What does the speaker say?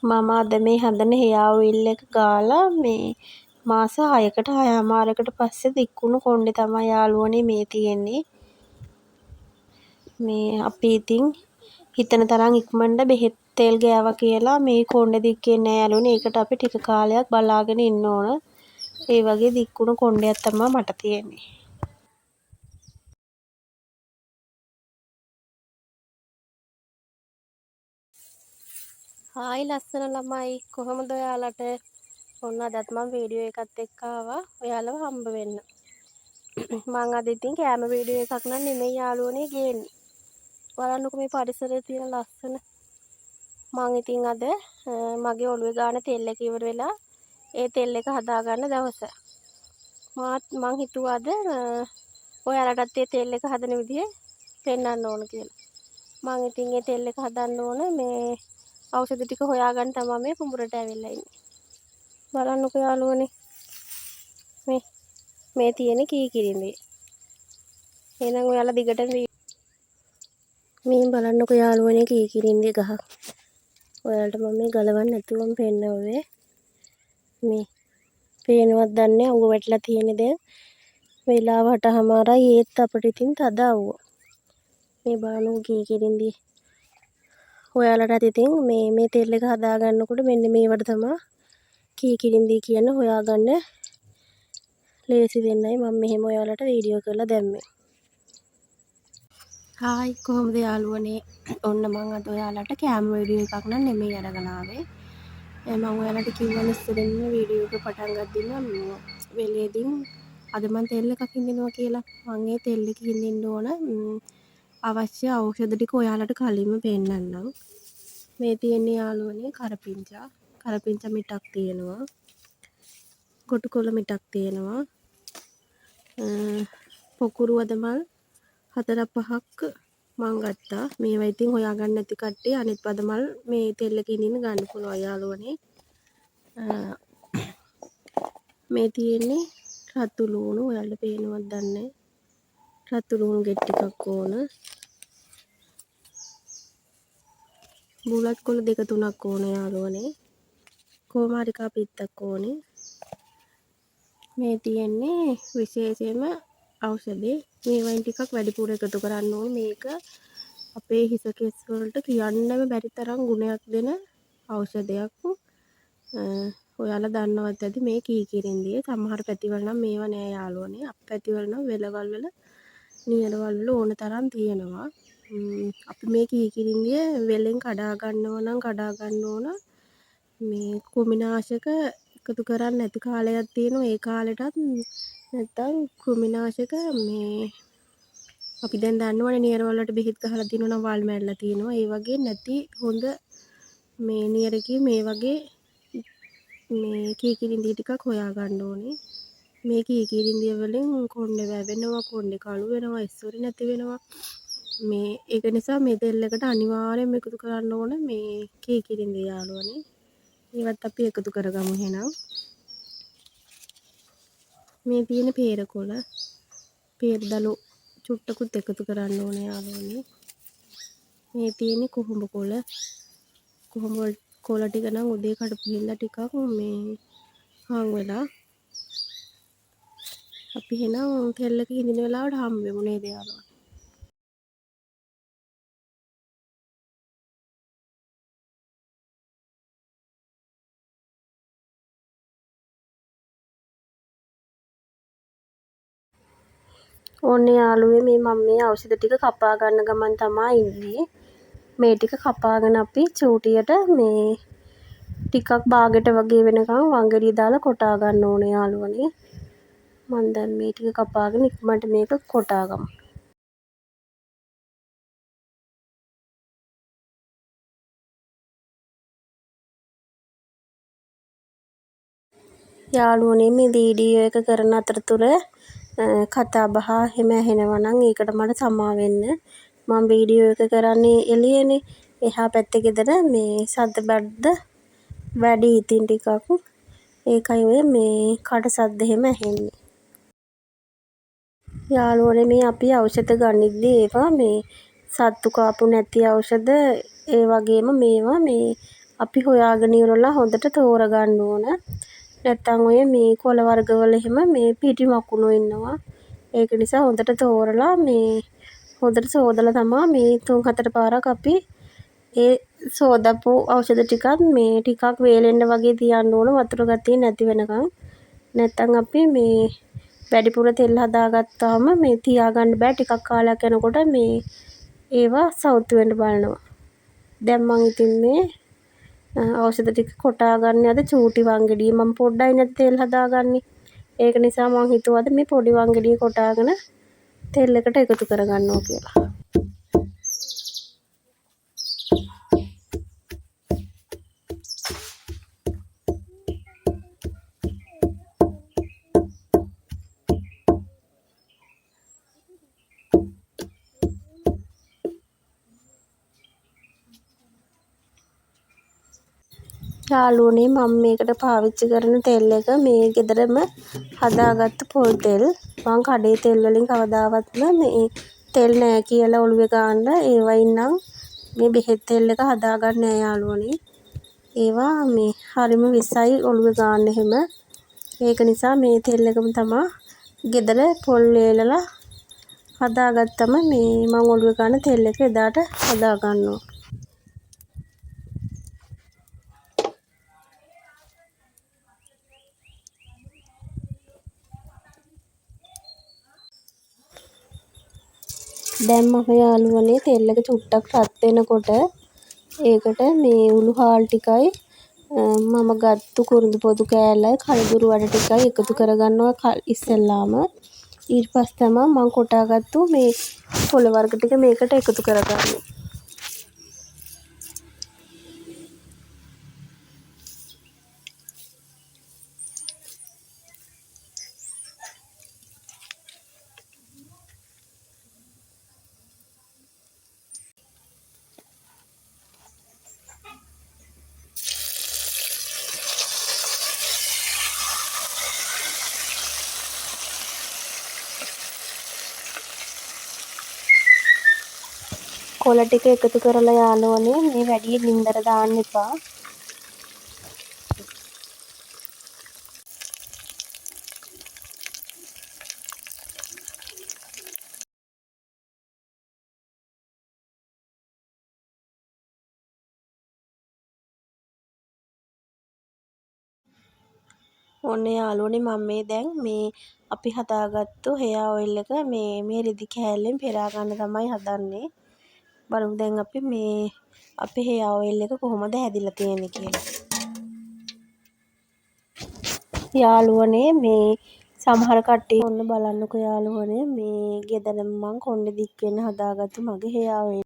මම අද මේ හදන හෙයා ඔයිල් එක ගාලා මේ මාස 6කට 6මාරකට පස්සේ දික්කුණු කොණ්ඩේ තමයි යාළුවනේ මේ තියෙන්නේ. මේ අපි ඉතින් හිතන තරම් ඉක්මනට බෙහෙත් තෙල් ගෑවා කියලා මේ කොණ්ඩේ දික් වෙන්නේ නැහැ යාළුවනේ. ඒකට අපි ටික කාලයක් බලාගෙන ඉන්න ඕන. ඒ වගේ දික්කුණු කොණ්ඩයක් තමයි මට තියෙන්නේ. හායි ලස්සන ළමයි කොහොමද ඔයාලට? ඔන්න අදත් මම වීඩියෝ එකත් එක්ක ආවා ඔයාලව හම්බ වෙන්න. මං අද ඉතින් කෑම වීඩියෝ එකක් නම් නෙමෙයි යාළුවනේ ගේන්නේ. බලන්නකෝ මේ පරිසරයේ තියෙන ලස්සන. මං ඉතින් අද මගේ ඔළුවේ ගාන තෙල් එක ඉවර වෙලා ඒ තෙල් එක හදාගන්න දවස. මං හිතුවා අද ඔයාලටත් ඒ තෙල් එක හදන විදිහ පෙන්වන්න ඕන කියලා. මං ඉතින් ඒ තෙල් එක හදන්න ඕන මේ ඖෂධ ටික හොයාගන්න තමයි මේ කුඹුරට ඇවිල්ලා ඉන්නේ. බලන්නකෝ යාළුවනේ මේ තියෙන කීකිරිඳේ. එහෙනම් ඔයාලා දිගටම මේ බලන්නකෝ යාළුවනේ කීකිරිඳේ ගහක්. ඔයාලට මම මේ ගලවන්න නැතුවම පෙන්නවුවේ. මේ පේනවත් දන්නේ උග වැටලා තියෙන්නේ දැන්. වෙලාව 8:00මාරයි ඒත් අපිට ඉතින් තද ආවුවා. මේ බලන්නකෝ කීකිරිඳේ. ඔයාලටත් ඉතින් මේ තෙල් එක හදා ගන්නකොට මෙන්න මේවට තමයි කීකිරිඳේ කියන හොයාගන්න ලේසි වෙන්නයි මම මෙහෙම ඔයාලට වීඩියෝ කරලා දැම්මේ. හායි කොහොමද යාළුවනේ? ඔන්න මං අද ඔයාලට කෑම වීඩියෝ එකක් නම් නෙමෙයි අරගෙන ආවේ. මම ඔයාලට කිව්වනේ ඉස්සරින්ම වීඩියෝ එක පටන් ගද්දිම වෙලේදීන් අද මං තෙල් එකක් හින්දිනවා කියලා. මං ඒ තෙල් එක හින්දින්න ඕන අවශ්‍ය ඖෂධ ටික ඔයාලට කලින්ම පෙන්නන්නම්. මේ තියෙන්නේ යාළුවනේ කරපිංචා මිටක් තියෙනවා. කොටුකොළ මිටක් තියෙනවා. පොකුරු වදමල් 4-5ක් මං ගත්තා. මේවා ඉතින් හොයාගන්න නැති කට්ටිය අනිත් වදමල් මේ තෙල් එකේ ඉඳන් ගන්න පුළුවන් යාළුවනේ. මේ තියෙන්නේ රතු ලුණු ඔයාලට පේනවද දන්නේ. රතු ලුණු ගෙඩි ටිකක් ඕන. බුලත් කොළ 2-3ක් ඕන යාළුවනේ. කොමාරිකා පිත්තක් ඕනේ. මේ තියෙන්නේ විශේෂයෙන්ම ඖෂධේ. මේ වයින් ටිකක් වැඩිපුර එකතු කරන්න ඕනේ. මේක අපේ හිස කෙස් වලට කියන්නම බැරි තරම් ගුණයක් දෙන ඖෂධයක්. ඔයාලා දන්නවත් ඇති මේ කීකිරිඳිය. සමහර පැතිවල නම් මේවා නෑ යාළුවනේ. අප පැතිවල නම් වෙලවල් වල නියරවල් වල ඕන තරම් තියෙනවා. අපි මේ කීකිරිඳිය වෙලෙන් කඩා ගන්නවා නම් කඩා ගන්න ඕන. මේ කෘමිනාශක එකතු කරන්නේ නැති කාලයක් තියෙනවා. ඒ කාලෙටත් නැත්තම් කෘමිනාශක මේ අපි දැන් දන්නවනේ නියරවල් වලට බෙහෙත් ගහලා තියෙනවා නම් වල් මැරලා තියෙනවා. ඒ වගේ නැති හොඳ මේ නියරකේ මේ වගේ මේ කීකිරිඳිය ටිකක් හොයා ගන්න ඕනේ. මේ කීකිරිඳිය වලින් කොණ්ඩේ වැවෙනවා, කොණ්ඩේ කළු වෙනවා, ඉස්සොරි නැති වෙනවා. මේ ඒක නිසා මේ තෙල් එකට අනිවාර්යයෙන්ම එකතු කරන්න ඕන මේ කීකිරිඳිය යාළුවනේ. ඒවත් අපි එකතු කරගමු එහෙනම්. මේ තියෙන peerakola peerdalo චුට්ටකුත් එකතු කරන්න ඕනේ යාළුවනේ. මේ තියෙන්නේ කුහුඹ කොළ ටික නම් උදේ කඩපු හින්දා ටිකක් මේ හාන් වෙලා. අපි එහෙනම් තෙල් එක හිඳින වෙලාවට හම්බ වෙමු නේද යාළුවා? ඕනේ යාළුවේ මම මේ ඖෂධ ටික කපා ගන්න ගමන් තමයි ඉන්නේ. මේ ටික කපාගෙන අපි චූටියට මේ ටිකක් බාගෙට වගේ වෙනකන් වංගෙඩිය දාලා කොටා ගන්න ඕනේ යාළුවනේ. මම දැන් මේ ටික කපාගෙන ඉක්මනට මේක කොටා ගමු. යාළුවනේ මේ වීඩියෝ එක කරන අතරතුර කතා බහ එහෙම ඇහෙනවා නම් ඒකට මට සමා වෙන්න. මම වීඩියෝ එක කරන්නේ එළියනේ. එහා පැත්තේ ගෙදර මේ සද්ද බද්ද වැඩි ඉතින් ටිකක්. ඒකයි ඔය මේ කඩ සද්ද එහෙම ඇහෙන්නේ. යාළුවනේ මේ අපි ඖෂධ ගනිද්දී ඒවා මේ සත්තු කාපු නැති ඖෂධ ඒ වගේම මේවා මේ අපි හොයාගෙන ඉවරලා හොඳට තෝරගන්න ඕන. නැත්තම් ඔය මේ කොළ වර්ගවල එහෙම මේ පිටි මකුණු ඉන්නවා. ඒක නිසා හොඳට තෝරලා මේ හොඳට සෝදලා තමයි මේ 3-4 පාරක් අපි ඒ සෝදපු ඖෂධ ටිකත් මේ ටිකක් වේලෙන්න වගේ තියන්න ඕන වතුර ගතිය නැති වෙනකන්. නැත්තම් අපි මේ වැඩිපුර තෙල් හදාගත්තාම මේ තියාගන්න බෑ. ටිකක් කාලයක් යනකොට මේ ඒවා සවුත්තු වෙන්න බලනවා. දැන් මං ඉතින් මේ ඖෂධ ටික කොටා ගන්න අද චූටි වංගෙඩිය මම පොඩ්ඩයි නැති තෙල් හදාගන්නේ. ඒක නිසා මං හිතුවා අද මේ පොඩි වංගෙඩිය කොටාගෙන තෙල් එකට එකතු කරගන්නවා කියලා. යාළුවනේ මම මේකට පාවිච්චි කරන තෙල් එක මේ ගෙදරම හදාගත්තු පොල් තෙල්. මං කඩේ තෙල් වලින් කවදාවත්ම මේ තෙල් නෑ කියලා ඔළුවේ ගාන්න ඒවයින් නම් මේ බෙහෙත් තෙල් එක හදාගන්නේ නෑ යාළුවනේ. ඒවා මේ හරිම විසයි ඔළුවේ ගාන්න එහෙම. ඒක නිසා මේ තෙල් එකම තමයි ගෙදර පොල් වේලලා හදාගත්තම මේ මං ඔළුවේ ගාන තෙල් එක එදාට හදාගන්නවා. දැන් මම යාළුවනේ තෙල් එක චුට්ටක් රත් වෙනකොට ඒකට මේ උළු හාල් ටිකයි මම ගත්තු කුරුඳු පොතු කෑල්ලයි කළදුරු වඩ ටිකයි එකතු කරගන්නවා ඉස්සෙල්ලාම. ඊට පස්සේ තමයි මම කොටාගත්තු මේ කොළ වර්ග ටික මේකට එකතු කරගන්නේ. කොළ ටික එකතු කරලා යාළුවනේ මේ වැඩි ගින්දර දාන්න එපා. ඔන්න යාළුවනේ මම මේ දැන් මේ අපි හදාගත්තු හෙයා ඔයිල් එක මේ රෙදි කෑල්ලෙන් පෙරා ගන්න තමයි හදන්නේ. බලමු දැන් අපි මේ අපේ හෙයා ඔයිල් එක කොහොමද හැදිලා තියෙන්නේ කියලා. යාළුවනේ මේ සමහර කට්ටිය ඔන්න බලන්නකෝ යාළුවනේ මේ ගෙදරම මං කොණ්ඩේ දික් වෙන්න හදාගත්තු මගේ හෙයා ඔයිල්